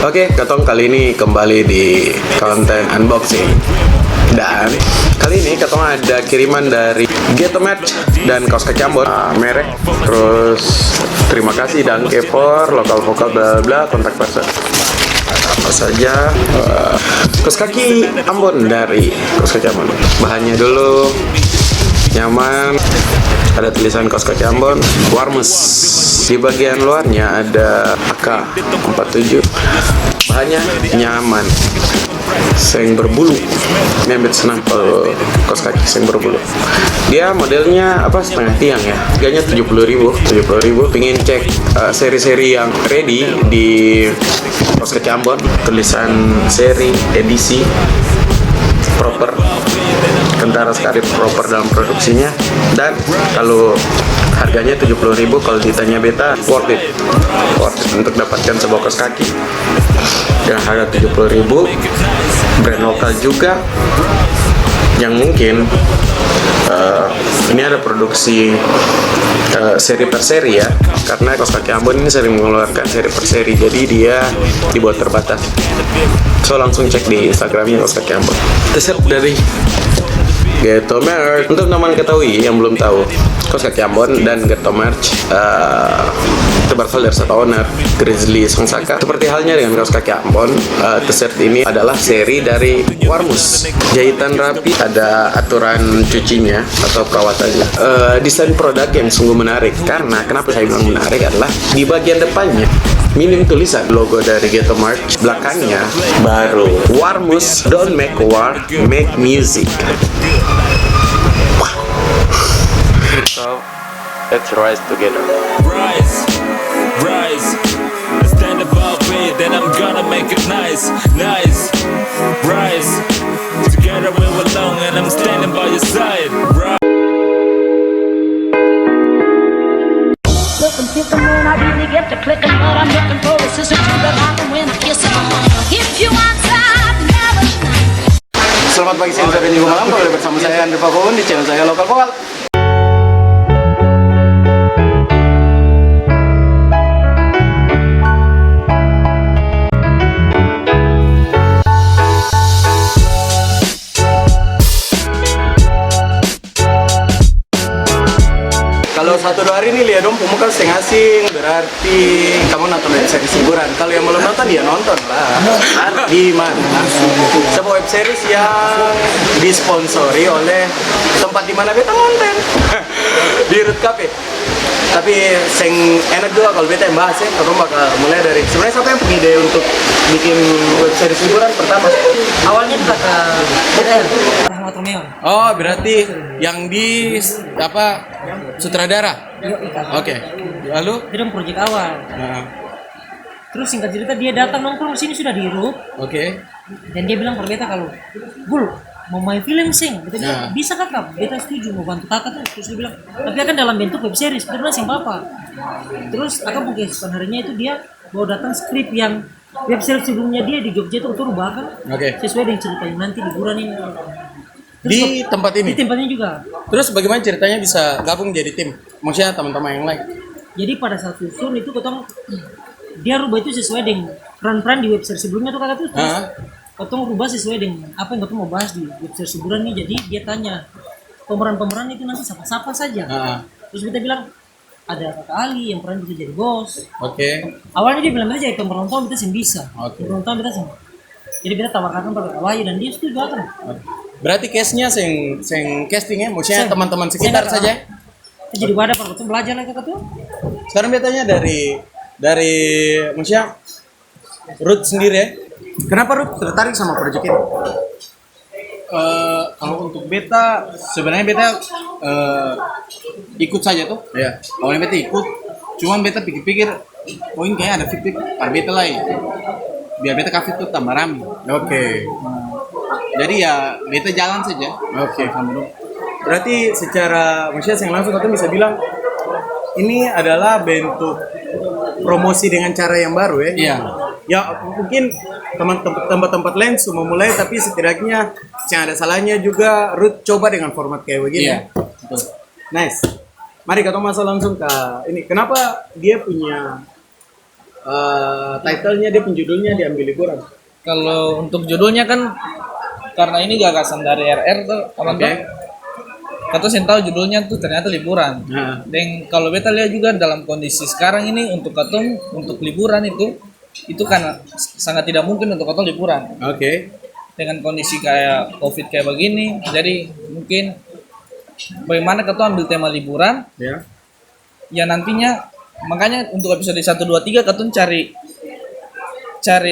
Oke, Katong kali ini kembali di konten unboxing. Dan kali ini Katong ada kiriman dari Getomatch dan kaos kaki Ambon, merek. Terus terima kasih dan for lokal vokal bla bla kontak person. Apa saja kaos kaki Ambon dari kaos kaki Ambon. Bahannya dulu nyaman, ada tulisan kaos kaki Ambon, warmes. Di bagian luarnya ada AK47. Bahannya nyaman, seng berbulu, membet senampel kaos kaki seng berbulu. Dia modelnya setengah tiang ya, harganya 70.000. Pingin cek seri-seri yang ready di kaos kaki Ambon, tulisan seri, edisi proper, kentara sekali proper dalam produksinya. Dan kalau harganya 70.000, kalau ditanya beta worth it untuk dapatkan sebuah kaos kaki dengan harga 70.000, brand lokal juga yang mungkin ini ada produksi seri per seri ya, karena kaos kaki Ambon ini sering mengeluarkan seri per seri, jadi dia dibuat terbatas. So langsung cek di Instagramnya kaos kaki Ambon. T-shirt dari Getomatch. Untuk teman ketahui yang belum tahu, kaos kaki Ambon dan Getomatch itu berasal dari satu owner, Grizzly Songsaka. Seperti halnya dengan kaos kaki Ambon, t-shirt ini adalah seri dari Warmus. Jahitan rapi, ada aturan cucinya atau perawatannya. Desain produk yang sungguh menarik, karena kenapa saya bilang menarik adalah di bagian depannya minim tulisan logo dari Getomatch, belakangnya baru Warmus, don't make war, make music. Wow. So let's rise together. Rise, stand above it, then I'm gonna make it nice. Rise, together we belong, and I'm standing by your side. Looking to the moon, I really get to clicking, but I'm looking for a sister to that I can win a kiss. If you want that, never. Selamat pagi, siang, sore, dan juga malam. Kembali bersama saya Andri Pavon di channel saya Lokal Vokal. Kalau 1-2 hari ini lihat dong pemuka setengah asing, berarti kamu nonton web series hiburan. Kalau yang belum nonton ya nonton lah. Di mana? Sebuah web series yang disponsori oleh tempat di mana beta nonton. Di Root Cafe. Tapi sing enak juga kalau beta yang bahas ya. Kalau bakal mulai dari sebenarnya siapa yang punya ide untuk bikin web series hiburan pertama? Awalnya kita ke BTL Rahmat Romeo. Oh, berarti yang di sutradara? Oke. Lalu? Itu dong proyek awal. Nah. Terus singkat cerita dia datang nongkrong sini sudah di Root. Oke. Dan dia bilang per beta kalau Gul mau main film sing, beta bilang bisa kakak, beta setuju mau bantu kakak tuh. Terus dia bilang tapi akan dalam bentuk web series, beta bilang sing papa. Terus akak mungkin harinya itu dia bawa datang skrip yang web series sebelumnya dia di Jogja itu rubah kan. Sesuai dengan cerita yang nanti liburan ini. Terus di tempat ini? Di tempatnya juga. Terus bagaimana ceritanya bisa gabung jadi tim? Maksudnya teman-teman yang lain? Jadi pada saat susun itu ketong dia rubah itu sesuai dengan peran-peran di web series sebelumnya tuh kakak tuh. Ketong rubah sesuai dengan apa yang ketong mau bahas di web series hiburan nih. Jadi dia tanya pemeran-pemeran itu nanti siapa-siapa saja. Terus kita bilang ada kakak Ali yang peran bisa jadi bos. Awalnya dia bilang kita jadi penonton kita sih bisa. Penonton kita sih. Jadi kita tawarkan pada Wahyu dan dia setuju kan. Berarti case-nya sing castingnya maksudnya teman-teman sekitar saja. Jadi wadah para ketemu belajar lagi kakak tuh. Sekarang betanya dari maksudnya Ruth sendiri ya. Kenapa Ruth tertarik sama proyek ini? Kalau untuk beta sebenarnya beta ikut saja tuh. Iya. Awalnya beta ikut, cuman beta pikir-pikir poin kayaknya ada fiktif pada beta lain. Biar beta kafe tuh tambah rame. Jadi ya beta jalan saja. Berarti secara maksudnya yang langsung kita bisa bilang ini adalah bentuk promosi dengan cara yang baru ya. Iya. Ya mungkin tempat-tempat lain sudah mulai, tapi setidaknya yang ada salahnya juga Ruth coba dengan format kayak begini. Iya, betul. Nice. Mari kita masuk langsung ke ini. Kenapa dia punya title-nya dia penjudulnya diambil liburan. Kalau untuk judulnya kan karena ini gagasan dari RR tuh, teman Oke. Kata saya tahu judulnya tuh ternyata liburan. Nah. Dan kalau beta lihat juga dalam kondisi sekarang ini untuk katong untuk liburan itu kan sangat tidak mungkin untuk katong liburan. Oke. Dengan kondisi kayak COVID kayak begini, jadi mungkin bagaimana katong ambil tema liburan Ya. ya nantinya, makanya untuk episode 1 2 3 katong cari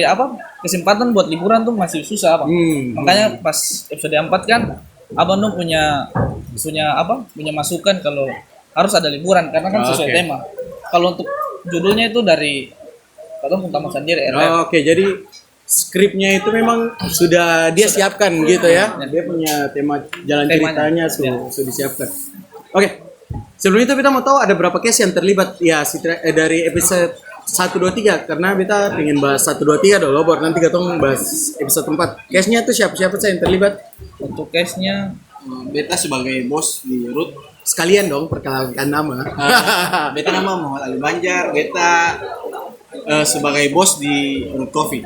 apa kesempatan buat liburan tuh masih susah apa. Makanya pas episode 4 kan Abang dong punya masukan kalau harus ada liburan karena kan sesuai Oke. tema. Kalau untuk judulnya itu dari katong utama sendiri RR. Oke, jadi skripnya itu memang sudah dia siapkan gitu ya. Dia punya tema jalan Temanya. ceritanya sudah disiapkan. Oke. Sebelum itu kita mau tahu ada berapa case yang terlibat ya dari episode 1 2 3 karena kita pengen bahas 1 2 3 dulu baru nanti kita bahas episode 4. Case-nya tuh siapa-siapa saja yang terlibat? Untuk case-nya Beta sebagai bos di Root. Sekalian dong perkenalkan nama. Beta nama Muhammad Ali Banjar. Beta sebagai bos di Root Coffee.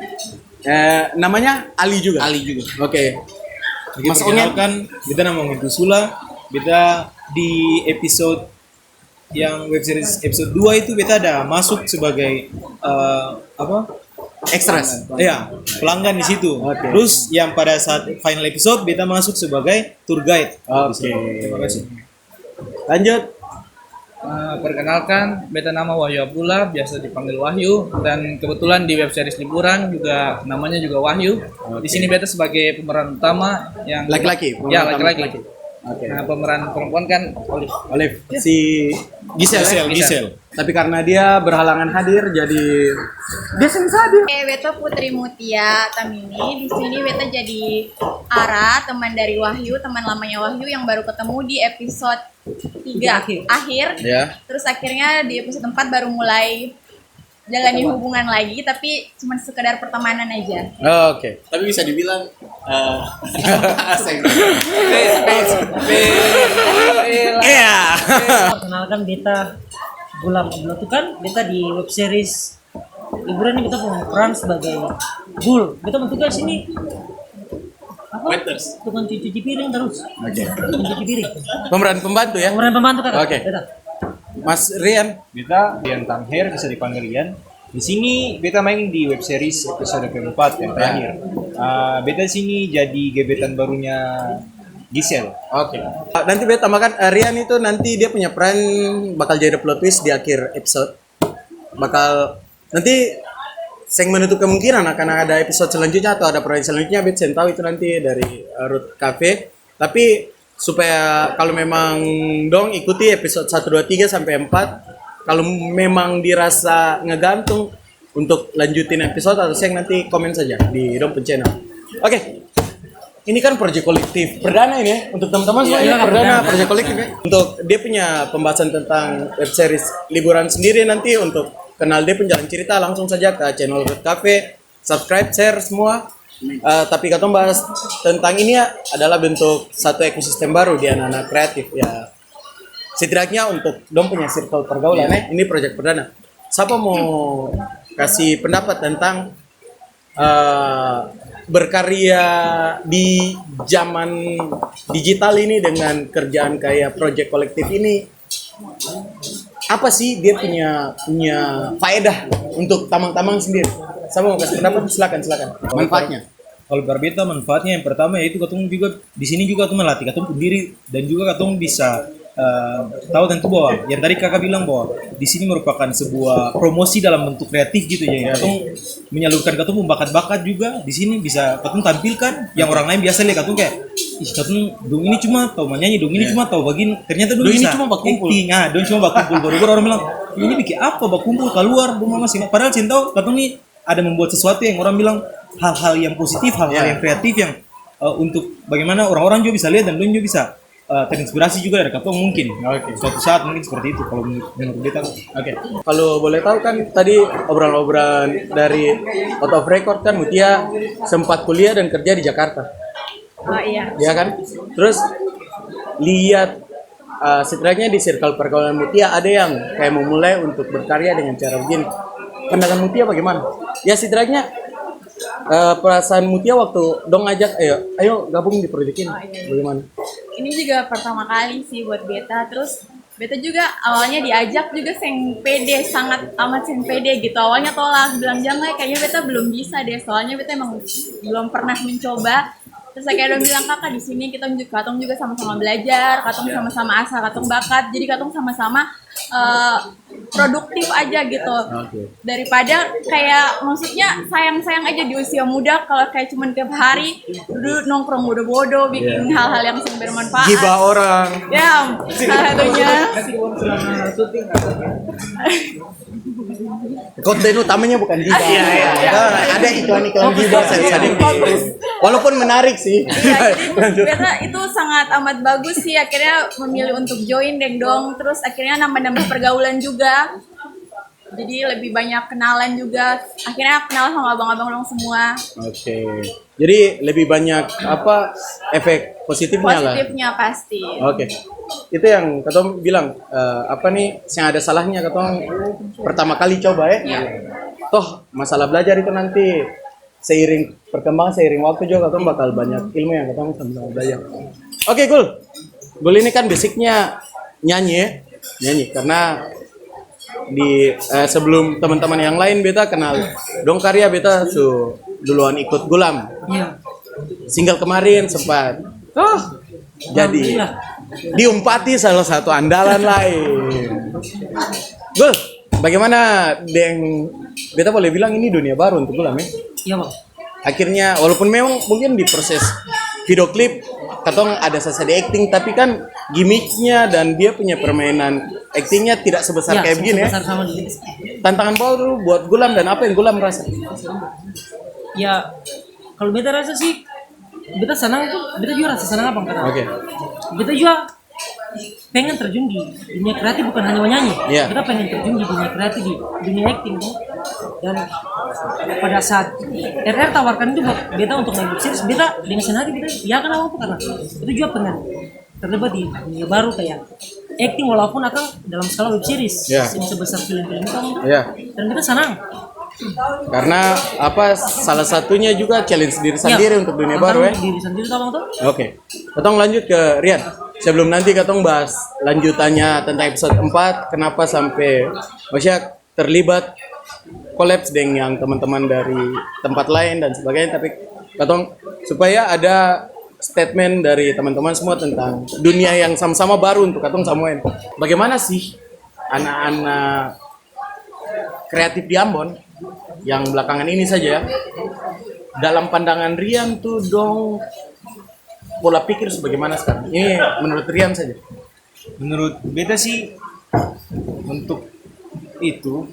Namanya Ali juga. Ali juga. Oke. Mas Ongen kan, beta nama Ongen Sula. Beta di episode yang web series episode 2 itu beta ada masuk sebagai Extras. ya pelanggan di situ. Oke. Terus yang pada saat final episode beta masuk sebagai tour guide. Oke. Terima kasih. Lanjut. perkenalkan, beta nama Wahyu Abdullah, biasa dipanggil Wahyu, dan kebetulan di web series liburan juga namanya juga Wahyu. Di sini beta sebagai pemeran utama yang Laki-laki. Ya, pemeran utama laki-laki. Oke. Nah, pemeran perempuan kan Olive. Olive si Gisel. tapi karena dia berhalangan hadir jadi dia hadir. Beta Putri Mutia Tamini. Di sini Beta jadi Ara, teman dari Wahyu, teman lamanya Wahyu yang baru ketemu di episode 3 akhir. Ya. Terus akhirnya di episode 4 baru mulai jalani hubungan lagi, tapi cuma sekedar pertemanan aja. Oke. Tapi bisa dibilang Perkenalkan beta Gulam Abdullah itu kan beta di web series liburan ini beta punya peran sebagai Gul. Beta bentuknya sini tukang cuci piring terus. Oke. Tukang cuci piring. Pemeran pembantu ya. Pemeran pembantu kakak. Oke. Beta. Mas Rian. Beta Rian Tamher, bisa dipanggil Rian. Di sini beta main di web series episode keempat yang terakhir. Beta di sini jadi gebetan barunya Gisel. Oke. Nanti beta tambahkan Rian itu nanti dia punya peran bakal jadi plot twist di akhir episode. Bakal nanti saya menutup kemungkinan akan ada episode selanjutnya atau ada proyek selanjutnya. Bet saya tahu itu nanti dari Root Cafe. Tapi supaya kalau memang dong ikuti episode 1 2 3 sampai 4. Kalau memang dirasa ngegantung untuk lanjutin episode atau saya nanti komen saja di dong channel. Oke. Ini kan proyek kolektif perdana ini ya untuk teman-teman semua ini perdana proyek kolektif ya. Untuk dia punya pembahasan tentang web series liburan sendiri nanti untuk kenal dia penjalan cerita langsung saja ke channel Root Cafe, subscribe, share semua. Tapi kita bahas tentang ini ya adalah bentuk satu ekosistem baru di anak-anak kreatif ya. Setidaknya untuk dong punya circle pergaulan ini proyek perdana. Siapa mau kasih pendapat tentang berkarya di zaman digital ini dengan kerjaan kayak proyek kolektif ini, apa sih dia punya faedah untuk tamang-tamang sendiri? Saya mau kasih pendapat, silakan manfaatnya. Kalau berbeda manfaatnya yang pertama yaitu katong juga di sini juga katong melatih katong sendiri dan juga katong bisa tahu tentu bahwa yang tadi kakak bilang bahwa di sini merupakan sebuah promosi dalam bentuk kreatif gitu ya. Katong menyalurkan katong bakat-bakat juga di sini bisa katong tampilkan yang orang lain biasa lihat katong kayak ih katong dong ini cuma tahu menyanyi dong ini cuma tahu begini ternyata dong Dong ini bisa cuma bakumpul. acting. Dong cuma bakumpul baru orang bilang ini bikin apa bakumpul keluar dong masih padahal cinta katong nih ada membuat sesuatu yang orang bilang hal-hal yang positif, hal-hal yang kreatif yang untuk bagaimana orang-orang juga bisa lihat dan dong juga bisa terinspirasi juga dari katong mungkin. Suatu saat mungkin seperti itu kalau menurut kita. Oke. Kalau boleh tahu kan tadi obrolan-obrolan dari out of record kan Mutia sempat kuliah dan kerja di Jakarta. Oh iya. Ya kan? Terus lihat setidaknya di circle pergaulan Mutia ada yang kayak memulai untuk berkarya dengan cara begini. pandangan Mutia bagaimana? Ya setidaknya perasaan Mutia waktu dong ngajak ayo gabung di proyek ini bagaimana? Ini juga pertama kali sih buat beta, terus beta juga awalnya diajak juga seng pede, sangat amat seng pede gitu. Awalnya tolak, bilang jangan, kayaknya beta belum bisa deh, soalnya beta emang belum pernah mencoba. Terus kayak bilang kakak di sini kita katong juga sama-sama belajar, katong sama-sama asal, katong bakat, jadi katong sama-sama produktif aja gitu. Daripada kayak maksudnya sayang-sayang aja di usia muda kalau kayak cuman tiap hari duduk nongkrong bodoh-bodoh bikin hal-hal yang sering bermanfaat. Gibah orang. Ya, salah satunya. Konten utamanya bukan gibah. Ada iklan-iklan gibah sedikit. Walaupun menarik sih. Iya, jadi beta itu sangat amat bagus sih, akhirnya memilih untuk join dong, terus akhirnya nambah-nambah pergaulan juga. Jadi lebih banyak kenalan juga. Akhirnya kenal sama abang-abang dong semua. Oke. Jadi lebih banyak efek positifnya lah. Positifnya pasti. Oke. Itu yang Katong bilang yang ada salahnya Katong pertama kali coba ya. Toh masalah belajar itu nanti seiring waktu juga Katong bakal banyak ilmu yang Katong sama belajar. Oke, Gul ini kan basicnya nyanyi karena di sebelum teman-teman yang lain beta kenal dong karya beta duluan ikut Gulam. Single kemarin sempat jadi diumpati salah satu andalan lain. Gul, bagaimana beta boleh bilang ini dunia baru untuk Gulam ya? Iya bang. Akhirnya walaupun memang mungkin di proses video klip Katong ada sasa di acting, tapi kan gimmicknya dan dia punya permainan actingnya tidak sebesar kayak begini ya. Sama Tantangan baru buat Gulam dan apa yang Gulam rasa? Ya kalau beta rasa sih beta senang itu, beta juga rasa senang apa karena beta juga pengen terjun di dunia kreatif, bukan hanya menyanyi. Beta pengen terjun di dunia kreatif, di dunia acting kan. Dan pada saat RR tawarkan itu buat beta untuk main web series, beta dengan senang hati beta ya kenapa karena itu juga pengen terlibat di dunia baru kayak acting, walaupun akan dalam skala web series sebesar film-film itu dan beta senang karena salah satunya juga challenge diri sendiri untuk dunia baru ya. Diri sendiri tuh. Oke. Katong lanjut ke Rian. Sebelum nanti Katong bahas lanjutannya tentang episode 4 kenapa sampai maksudnya terlibat kolaps dengan yang teman-teman dari tempat lain dan sebagainya, tapi Katong supaya ada statement dari teman-teman semua tentang dunia yang sama-sama baru untuk Katong samuin. Bagaimana sih anak-anak kreatif di Ambon yang belakangan ini saja ya, dalam pandangan Rian tuh dong pola pikir sebagaimana sekarang? Ini menurut Rian saja. Menurut beta sih untuk itu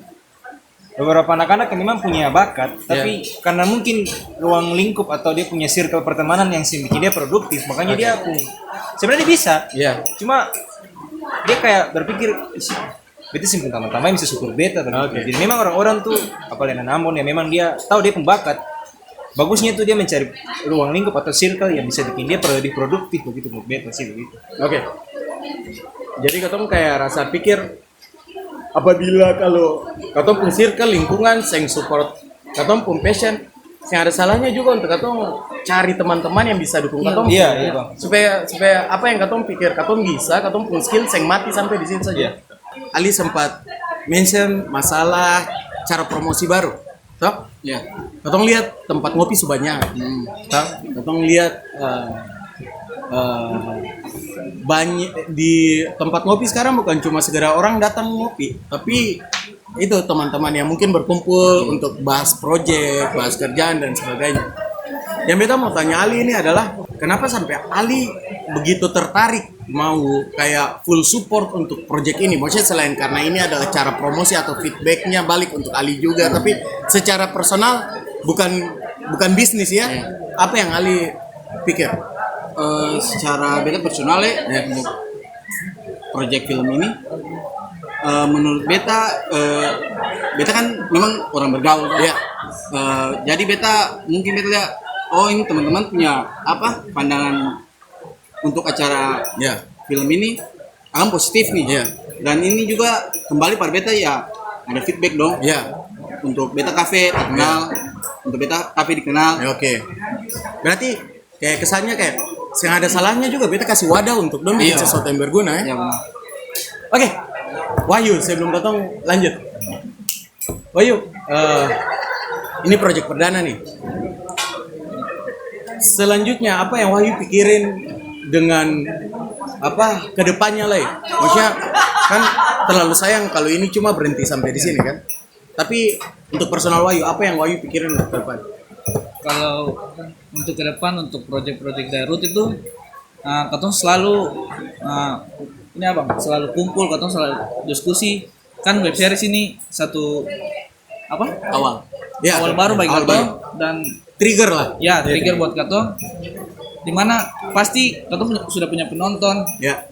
beberapa anak-anak yang memang punya bakat, tapi karena mungkin ruang lingkup atau dia punya circle pertemanan yang bikin dia produktif, makanya dia sebenarnya bisa. Cuma dia kayak berpikir beta simpel teman-teman bisa syukur beta. Jadi memang orang-orang tuh apalagi anak Ambon ya memang dia tahu dia pembakat. Bagusnya tuh dia mencari ruang lingkup atau circle yang bisa bikin dia produktif begitu menurut beta sih begitu. Jadi Katong kayak rasa pikir apabila kalau Katong pun circle lingkungan yang support Katong pun passion, yang ada salahnya juga untuk Katong cari teman-teman yang bisa dukung Katong. Bang. Supaya apa yang Katong pikir Katong bisa, Katong pun skill yang mati sampai di sini saja. Ali sempat mention masalah cara promosi baru. Toh? Katong lihat tempat ngopi sebanyak. Katong lihat banyak di tempat ngopi sekarang bukan cuma segera orang datang ngopi, tapi itu teman-teman yang mungkin berkumpul untuk bahas proyek, bahas kerjaan dan sebagainya. Yang beta mau tanya Ali ini adalah kenapa sampai Ali begitu tertarik mau kayak full support untuk proyek ini? Maksudnya selain karena ini adalah cara promosi atau feedbacknya balik untuk Ali juga, tapi secara personal bukan bisnis ya. Apa yang Ali pikir? Secara beta personal untuk proyek film ini menurut beta kan memang orang bergaul jadi beta lihat ini teman-teman punya pandangan untuk acara film ini akan positif nih dan ini juga kembali pada beta ya ada feedback dong untuk beta kafe dikenal, untuk beta kafe dikenal. Oke. Berarti kayak kesannya kayak yang ada salahnya juga beta kasih wadah untuk dong bikin Iya. sesuatu yang berguna ya. Ya benar. Oke. Wahyu, sebelum potong lanjut. Wahyu, ini proyek perdana nih. Selanjutnya apa yang Wahyu pikirin dengan apa kedepannya lah ya? Maksudnya kan terlalu sayang kalau ini cuma berhenti sampai di sini kan. Tapi untuk personal Wahyu, apa yang Wahyu pikirin untuk ke depan? Kalau untuk ke depan untuk proyek-proyek Dairut itu katong selalu ini apa? Selalu kumpul, katong selalu diskusi. Kan web series ini satu apa? Awal. Ya, Awal baru bagi awal katong baru. dan Trigger lah. ya trigger buat katong. Dimana pasti katong sudah punya penonton Ya.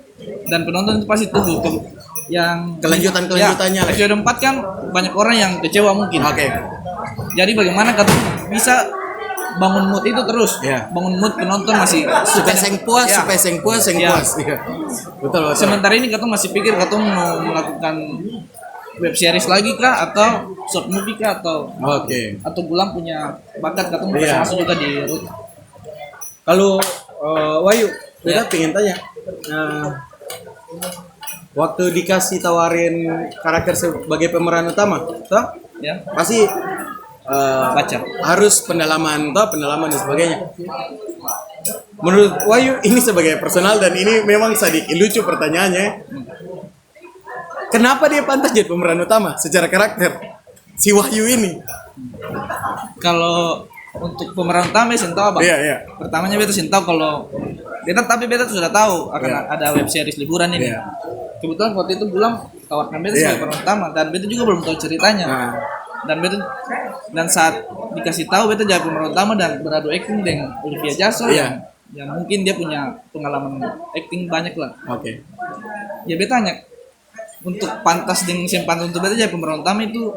dan penonton itu pasti tunggu yang Kelanjutannya ya, lah. episode 4 kan banyak orang yang kecewa mungkin. Oke. Jadi bagaimana katong bisa bangun mood itu terus, Ya. bangun mood penonton masih Supaya seng puas, Ya. supaya seng puas, seng Ya. puas. Iya. Betul, betul. Sementara ini katong masih pikir katong mau melakukan web series lagi kah atau short movie kah Oke. atau Gulam punya bakat katong Iya. bisa masuk juga di Root. Kalau Wahyu, beta pengen tanya. Waktu dikasih tawarin karakter sebagai pemeran utama, toh Ya, pasti baca. harus pendalaman, toh pendalaman dan sebagainya. Menurut Wahyu ini sebagai personal dan ini memang sedikit lucu pertanyaannya. Kenapa dia pantas jadi pemeran utama secara karakter? Si Wahyu ini. Kalau untuk pemeran utama saya tahu bang. Iya, iya. Pertamanya beta tahu kalau tapi beta sudah tahu akan Iya. ada web series liburan ini. Iya. Kebetulan waktu itu Gulam tawarkan beta Iya. sebagai pemeran utama dan beta juga belum tahu ceritanya. Nah, Dan saat dikasih tahu beta jadi pemeran utama dan beradu acting dengan Olivia Jasso Iya. yang mungkin dia punya pengalaman acting banyak lah. oke. Ya beta tanya untuk pantas dengan pantas untuk beta jadi pemeran utama itu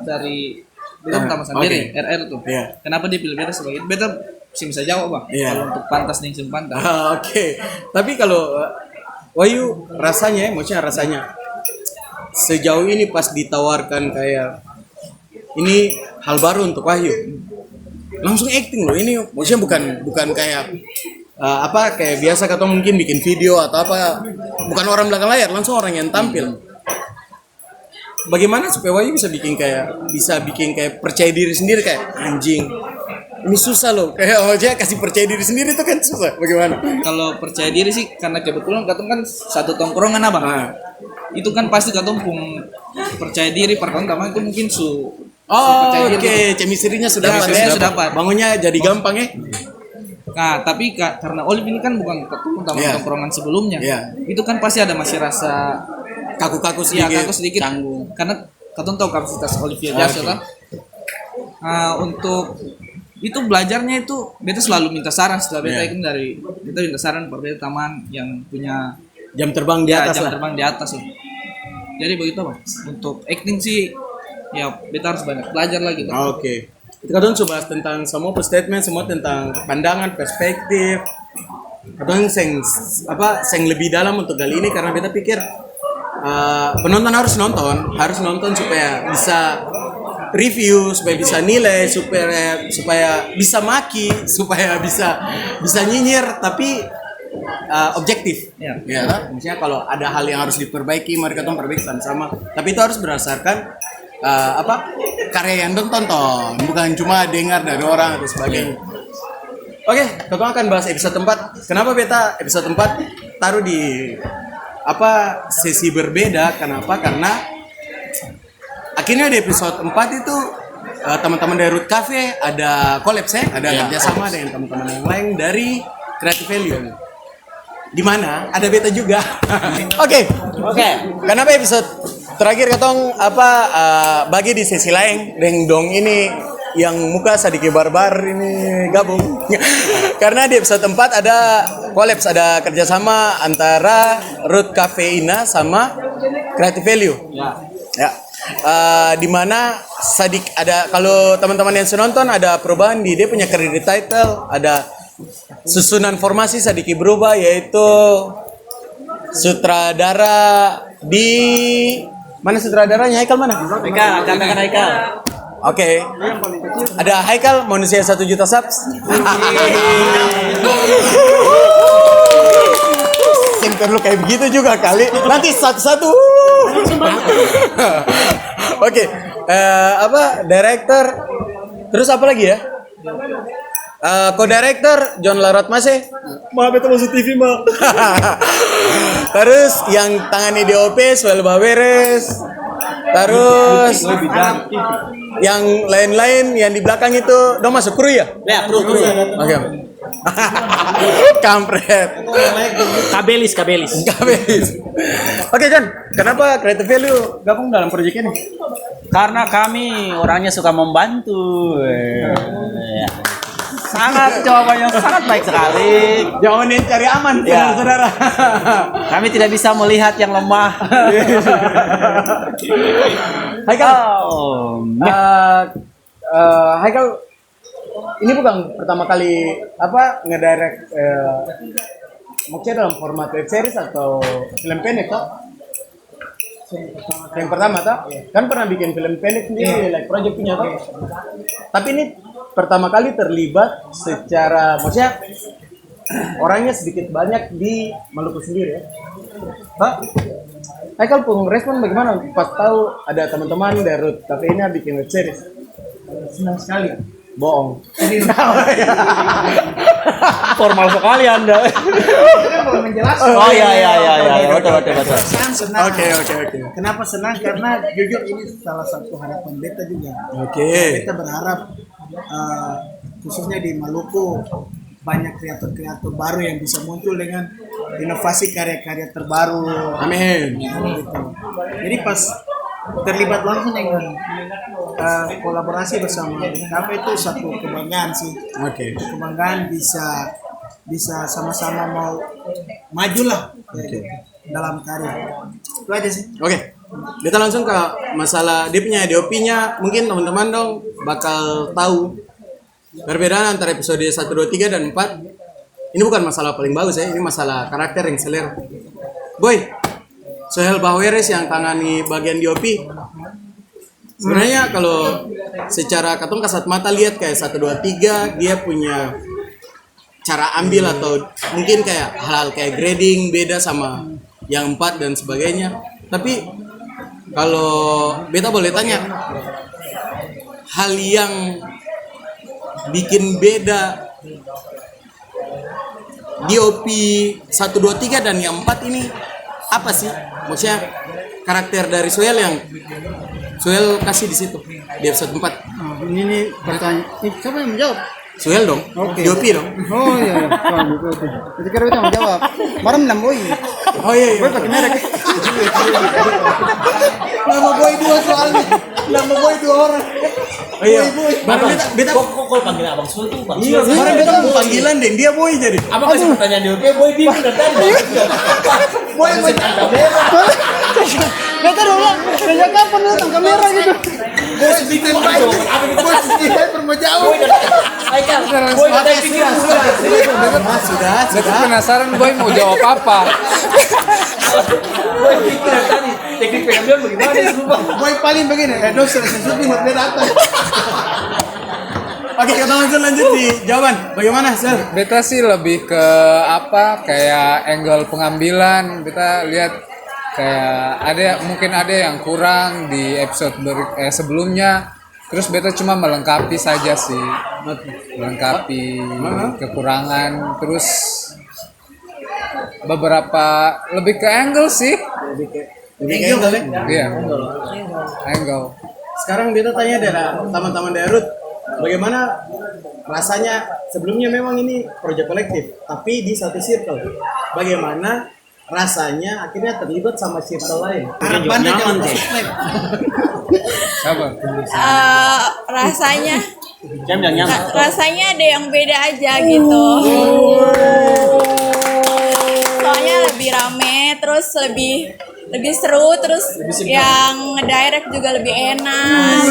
dari beta utama sendiri oke. RR tuh. Iya. Kenapa dia pilih beta sebagai beta sih bisa jawab bang. Iya. Kalau untuk pantas dengan pantas. Oke. Tapi kalau Wahyu rasanya, maksudnya rasanya sejauh ini pas ditawarkan kayak ini hal baru untuk Wahyu, langsung acting loh ini, maksudnya bukan kayak kayak biasa kata mungkin bikin video atau apa, bukan orang belakang layar, langsung orang yang tampil. Bagaimana supaya Wahyu bisa bikin kayak percaya diri sendiri kayak anjing ini susah loh, kayak maksudnya kasih percaya diri sendiri itu kan susah, bagaimana? Kalau percaya diri sih karena kebetulan katong kan satu tongkrongan abang. Nah. Itu kan pasti katong pun percaya diri pertama itu mungkin Oh, percaya diri oke, chemistry-nya sudah dapat Chemistry-nya ya. sudah dapat. Bangunnya jadi gampang ya. Nah, tapi karena Olive ini kan bukan ketemu sama Iya. tongkrongan sebelumnya. Iya. Itu kan pasti ada masih rasa Kaku-kaku ya sedikit. kaku sedikit Canggung. karena katong tahu kapasitas Olivia Jasso Oke. kan. Untuk itu belajarnya itu beta selalu minta saran setelah beta Iya. itu beta minta saran pada beta teman yang punya Jam terbang di atas jam lah. terbang di atas lah. Jadi begitu Bang. Untuk acting sih ya beta harus banyak belajar lagi. Oke. Kita kan bahas tentang semua statement, semua tentang pandangan, perspektif. Kadang seng lebih dalam untuk kali ini karena beta pikir penonton harus nonton supaya bisa review, supaya bisa nilai, supaya bisa maki, supaya bisa nyinyir tapi objektif. Ya. Ya kan? Maksudnya kalau ada hal yang harus diperbaiki, mari kita perbaiki sama-sama. Tapi itu harus berdasarkan karya yang tonton, bukan cuma dengar dari orang atau sebagainya. Oke, kita akan bahas episode 4. Kenapa beta episode 4 taruh di sesi berbeda? Kenapa? Karena akhirnya di episode 4 itu teman-teman dari Root Cafe ada collab ada kerjasama dengan teman-teman yang lain dari Creative Value. Di mana ada beta juga. Oke. Kenapa episode terakhir ketong bagi di sesi lain Deng Dong ini yang muka sedikit barbar ini gabung. Karena di episode 4 ada collab, ada kerjasama antara Root Cafe Ina sama Creative Value. Ya. Di mana Sadik ada, kalau teman-teman yang nonton ada perubahan di dia punya credit title, ada susunan formasi sedikit berubah yaitu sutradara di Mana sutradaranya? Haikal mana? Haikal, akan Haikal. Oke. Ada Haikal manusia 1 juta subs. Yang perlu kayak begitu juga kali. Nanti satu-satu. Oke. Apa? Director. Terus apa lagi ya? Co-director John Larot Mase. Maaf itu masuk TV mah. Terus yang tangani DOP Suel Baweres. Terus yang lain-lain yang di belakang itu dong masuk kru ya? Ya, kru. Oke. Kampret. Kabelis. Oke John, kenapa Creative Value gabung dalam proyek ini? Karena kami orangnya suka membantu. Sangat jawabannya sangat baik sekali. Jangan cari aman, Ya. saudara. Kami tidak bisa melihat yang lemah. Haikal, Oh, Haikal, ini bukan pertama kali apa ngedirect maksudnya dalam format web series atau film pendek toh? Yang pertama toh? Kan pernah bikin film pendek sendiri, like project punya toh? Tapi ini pertama kali terlibat secara, maksudnya orangnya sedikit banyak di Maluku sendiri ya. Pak, Haikal pun respon bagaimana pas tahu ada teman-teman dari Root Cafe ini bikin web series? Senang sekali. Bohong. formal sekali Anda. Oh iya, betul. Senang. Oke. Kenapa senang? Karena jujur ini salah satu harapan beta juga. Oke. Beta berharap khususnya di Maluku banyak kreator-kreator baru yang bisa muncul dengan inovasi karya-karya terbaru. Amin. Gitu. Jadi pas terlibat langsung dengan kolaborasi bersama kafe itu satu kebanggaan sih. Oke. Kebanggaan bisa sama-sama mau maju lah dalam karya. Itu aja sih. Oke. Kita langsung ke masalah dia punya DOP-nya. Mungkin teman-teman dong bakal tahu perbedaan antara episode 1, 2, 3 dan 4. Ini bukan masalah paling bagus ya, ini masalah karakter yang selera. Boy, Suel Baweres yang tangani bagian DOP. Sebenarnya kalau secara katong kasat mata lihat kayak 1, 2, 3 dia punya cara ambil atau mungkin kayak hal-hal kayak grading beda sama yang 4 dan sebagainya. Tapi kalau beta boleh tanya, hal yang bikin beda DOP 1, 2, 3 dan yang 4 ini apa sih? Maksudnya karakter dari Suel yang Suel kasih di situ di episode 4. Ini pertanyaan. Siapa yang menjawab? Suel dong. Oke. DOP dong. Oh iya. Jadi kira kita menjawab. Baru menamboi. Oh iya. Boy pakai merek. Nama boy 2 soalnya. Nama boy 2 orang. Oh iya. Barang beta Kok panggil Abang Sul tuh Bang iya, barang beta mau panggilan deh, dia boy jadi. Apa kasih pertanyaan dia? Oke, boy di udah tanda. Boy Beta udah bilang, sejak kapan lu tentang kamera gitu? Boy sedikit Bos hyper mau jauh. Haikal, boy ada pikir sudah. Penasaran boy mau jawab apa? boy pikir tadi teknik pengambilan bagaimana lupa. Boy paling begini, dong selesai buat dia datang. Oke, kita langsung lanjut di jawaban. Bagaimana, Sel? Beta sih lebih ke apa kayak angle pengambilan. Beta lihat kayak mungkin ada yang kurang di episode sebelumnya. Terus beta cuma melengkapi saja sih, melengkapi kekurangan. Terus beberapa lebih ke angle sih. Iya, angle. Sekarang beta tanya dari teman-teman dari Root, bagaimana rasanya sebelumnya memang ini proyek kolektif, tapi di satu circle. Bagaimana rasanya akhirnya terlibat sama circle lain? Harapannya jangan subscribe. Sabar. Rasanya ada yang beda aja gitu. Soalnya lebih rame, terus lebih lebih seru, terus yang ngedirect juga lebih enak.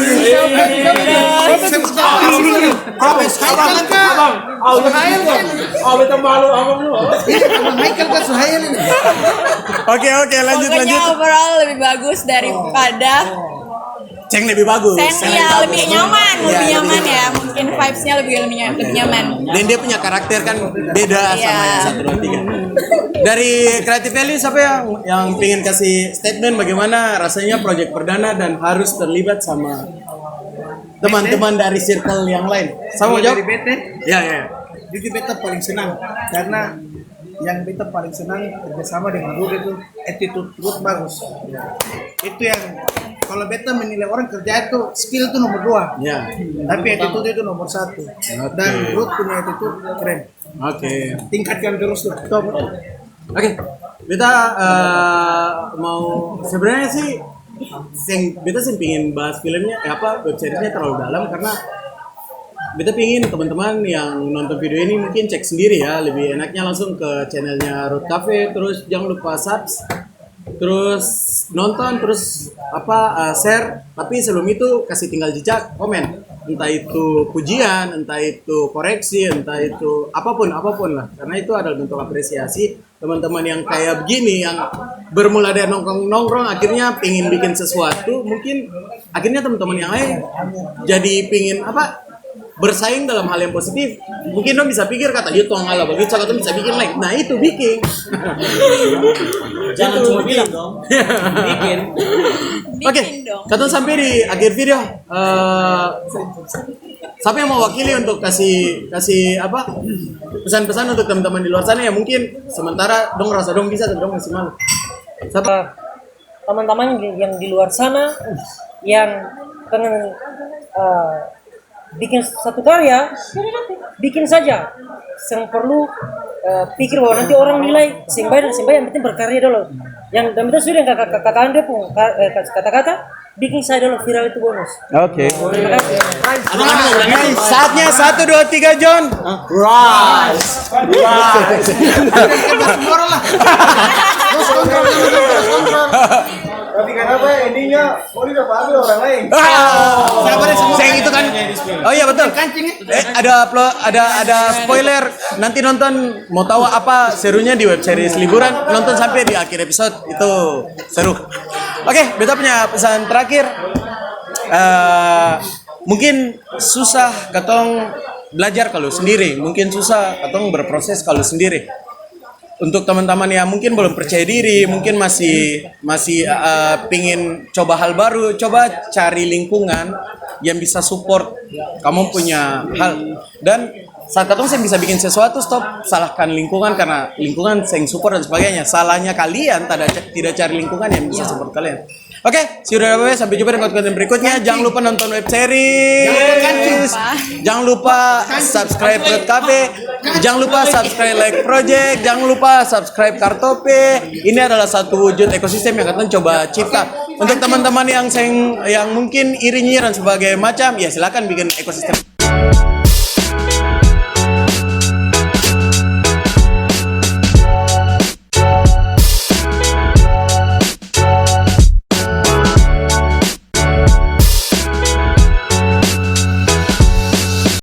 Oke, lanjut. Pokoknya overall lebih bagus daripada Ceng lebih bagus. Iya, lebih nyaman ya. Mungkin vibes-nya lebih nyaman. Dan dia punya karakter kan beda sama yang 1, 2, 3. Dari Creative Value siapa yang pengen kasih statement bagaimana rasanya proyek perdana dan harus terlibat sama teman-teman dari circle yang lain? Sama jawab? Dari bete, Ya. jadi beta paling senang karena yang beta paling senang kerjasama dengan Rudy itu attitude Ruth bagus. Itu yang kalau beta menilai orang kerja itu skill itu nomor 2, Ya. tapi attitude itu nomor 1. Dan Ruth punya attitude keren. Oke. Tingkatkan terus tuh. Top. Oke. Kita mau sebenarnya sih beta sih pingin bahas filmnya web seriesnya terlalu dalam karena beta pingin teman-teman yang nonton video ini mungkin cek sendiri ya, lebih enaknya langsung ke channelnya Road Cafe, terus jangan lupa terus nonton, terus share, tapi sebelum itu kasih tinggal jejak komen, entah itu pujian, entah itu koreksi, entah itu apapun lah, karena itu adalah bentuk apresiasi teman-teman yang kayak begini, yang bermula dari nongkrong akhirnya pingin bikin sesuatu, mungkin akhirnya teman-teman yang lain jadi pingin bersaing dalam hal yang positif. Mungkin dong bisa pikir kata dia tuang ala begitu, kata bisa bikin lain. Nah itu bikin. Jangan cuma bilang dong. Bikin. Oke, kata sampai di akhir video. Siapa yang mau wakili untuk kasih pesan-pesan untuk teman-teman di luar sana yang mungkin sementara dong rasa dong bisa tapi dong masih malu. Siapa? Teman-teman yang di luar sana yang pengen bikin satu karya, bikin saja. Yang perlu pikir bahwa nanti orang nilai sing baik yang penting berkarya dulu. Yang dan itu sudah yang kata Andre pun kata-kata bikin saya dulu, viral itu bonus. Oke. Terima kasih. Saatnya 1, 2, 3 John. Rise. Tapi kenapa endingnya udah panggil orang lain? Saya itu kan. Oh iya betul. Ada spoiler. Nanti nonton mau tahu apa serunya di web series liburan, nonton sampai di akhir episode itu seru. Oke, beta punya pesan terakhir. Mungkin susah katong belajar kalau sendiri, mungkin susah katong berproses kalau sendiri. Untuk teman-teman yang mungkin belum percaya diri, mungkin masih pingin coba hal baru, coba cari lingkungan yang bisa support kamu punya hal. Dan saat katong saya bisa bikin sesuatu, stop salahkan lingkungan karena lingkungan yang support dan sebagainya. Salahnya kalian tidak cari lingkungan yang bisa support kalian. Oke, sudah sampai jumpa di konten berikutnya. Jangan lupa nonton web series. Jangan lupa subscribe Road Cafe. Jangan lupa subscribe Like Project. Jangan lupa subscribe Kartope. Ini adalah satu wujud ekosistem yang kita coba cipta. Untuk teman-teman yang mungkin iri-nyiran sebagai macam, ya silakan bikin ekosistem.